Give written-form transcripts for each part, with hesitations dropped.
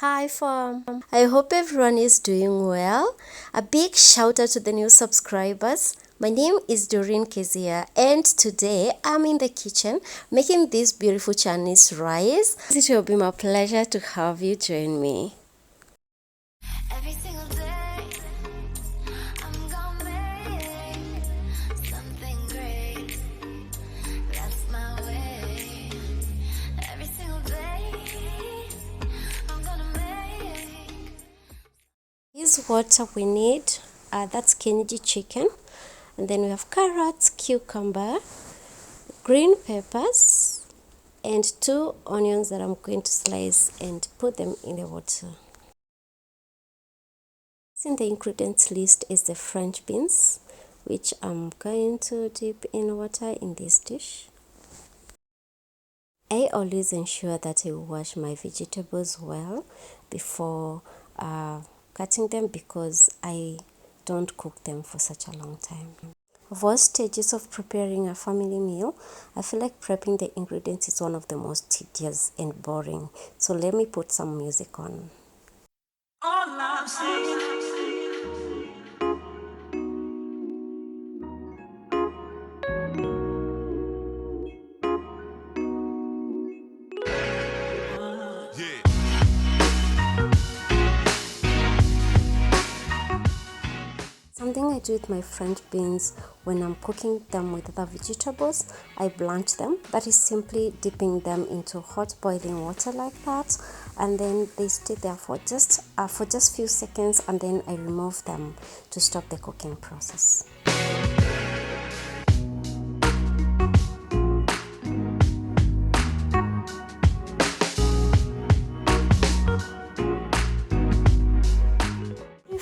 Hi fam, I hope everyone is doing well. A big shout out to the new subscribers. My name is DOREEN KEZIAH and today I'm in the kitchen making this beautiful Chinese rice. It will be my pleasure to have you join me. Every single day, I'm gonna make something great. That's my way. Every single day, I'm gonna make. Here's what we need. That's Kennedy chicken. And then we have carrots, cucumber, green peppers, and 2 onions that I'm going to slice and put them in the water. In the ingredients list is the French beans, which I'm going to dip in water in this dish. I always ensure that I wash my vegetables well before cutting them because I don't cook them for such a long time. Of all stages of preparing a family meal, I feel like prepping the ingredients is one of the most tedious and boring. So let me put some music on. All I'm saying. Something I do with my French beans when I'm cooking them with other vegetables, I blanch them. That is simply dipping them into hot boiling water like that, and then they stay there for just few seconds, and then I remove them to stop the cooking process.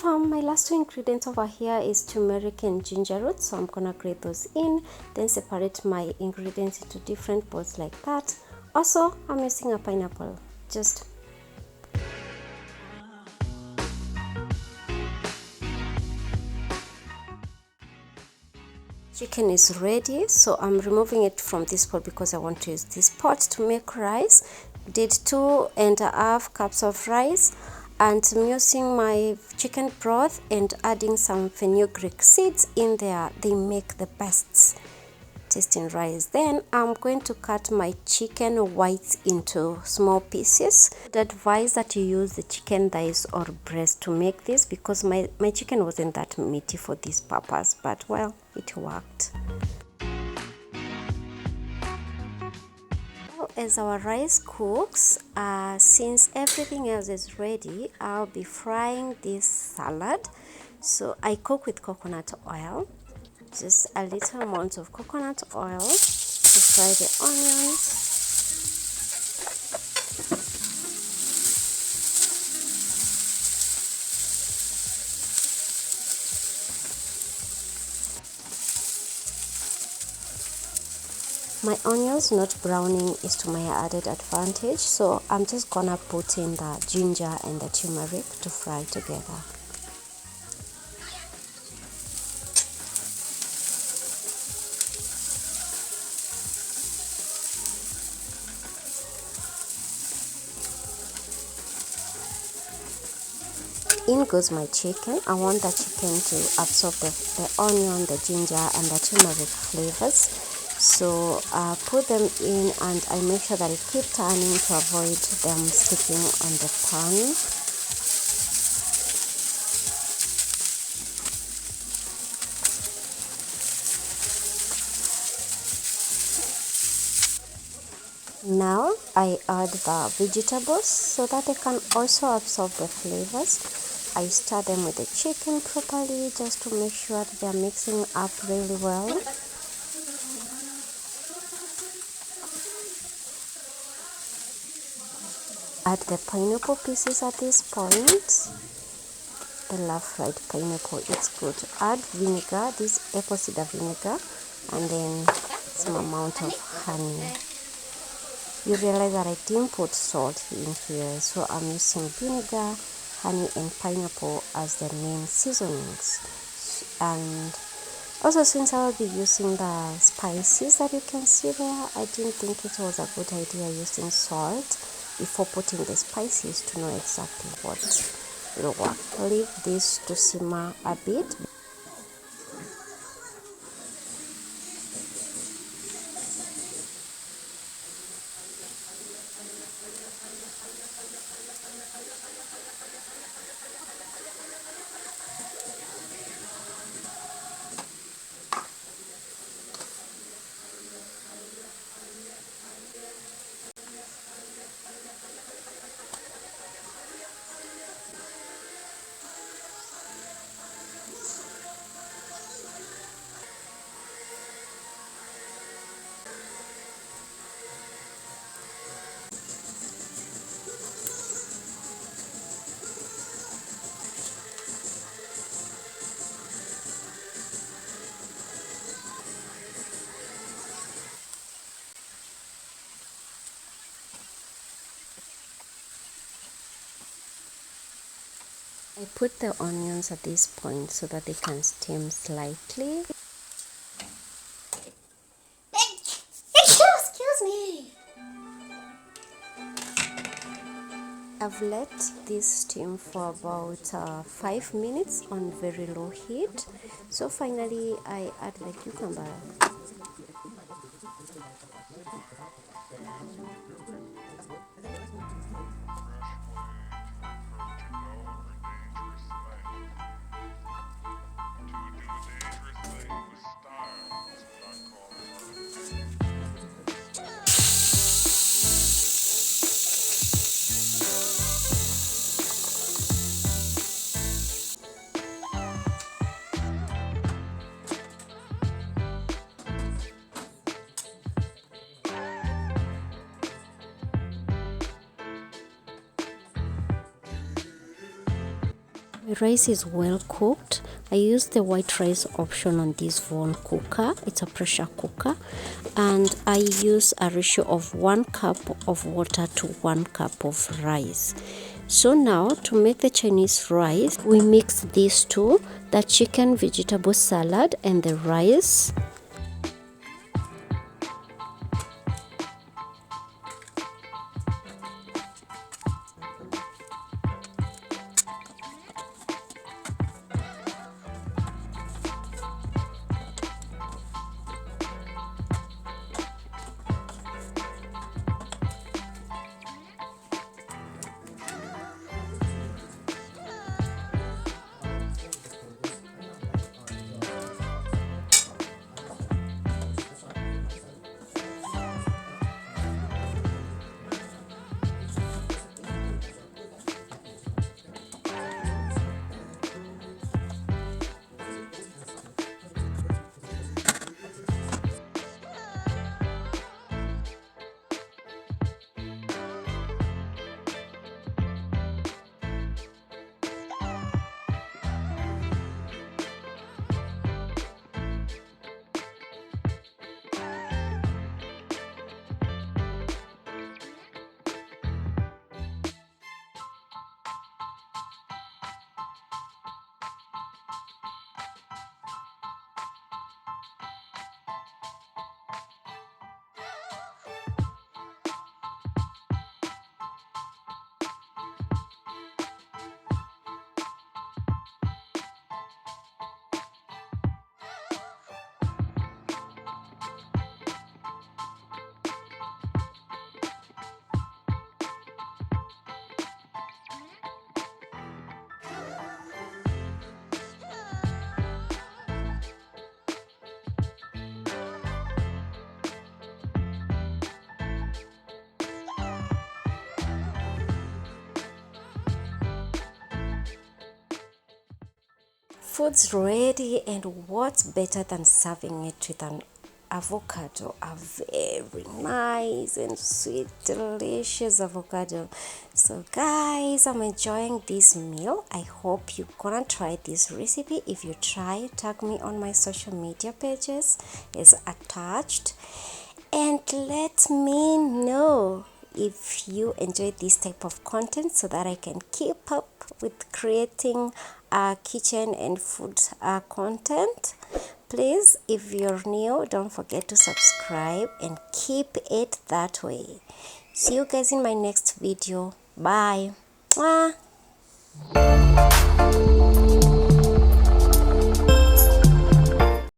My last 2 ingredients over here is turmeric and ginger root, so I'm gonna grate those in, then separate my ingredients into different bowls like that. Also, I'm using a pineapple. Chicken is ready, so I'm removing it from this pot because I want to use this pot to make rice. Did 2.5 cups of rice, and I'm using my chicken broth and adding some fenugreek seeds in there. They make the best tasting rice. Then I'm going to cut my chicken whites into small pieces. I'd advise that you use the chicken thighs or breast to make this because my chicken wasn't that meaty for this purpose, but well, it worked. As our rice cooks, since everything else is ready, I'll be frying this salad. So I cook with coconut oil, just a little amount of coconut oil to fry the onions. My onions not browning is to my added advantage, so I'm just gonna put in the ginger and the turmeric to fry together. In goes my chicken. I want the chicken to absorb the onion, the ginger and the turmeric flavors. So I put them in and I make sure that I keep turning to avoid them sticking on the pan. Now I add the vegetables so that they can also absorb the flavors. I stir them with the chicken properly just to make sure that they're mixing up really well. Add the pineapple pieces at this point. I love fried pineapple, it's good. Add vinegar, this apple cider vinegar, and then some amount of honey. You realize that I didn't put salt in here, so I'm using vinegar, honey and pineapple as the main seasonings. And also, since I will be using the spices that you can see there, I didn't think it was a good idea using salt. before putting the spices to know exactly what will work. Leave this to simmer a bit. I put the onions at this point so that they can steam slightly. Excuse me. I've let this steam for about 5 minutes on very low heat. So finally I add the cucumber. My rice is well cooked. I use the white rice option on this Von cooker. It's a pressure cooker, and I use a ratio of 1 cup of water to 1 cup of rice. So now to make the Chinese rice, we mix these two, the chicken vegetable salad and the rice. Food's ready, and what's better than serving it with an avocado, a very nice and sweet delicious avocado. So guys, I'm enjoying this meal. I hope you're gonna try this recipe. If you try, tag me on my social media pages as attached, and let me know if you enjoy this type of content so that I can keep up with creating kitchen and food content. Please, if you're new, don't forget to subscribe and keep it that way. See you guys in my next video. Bye. Mwah.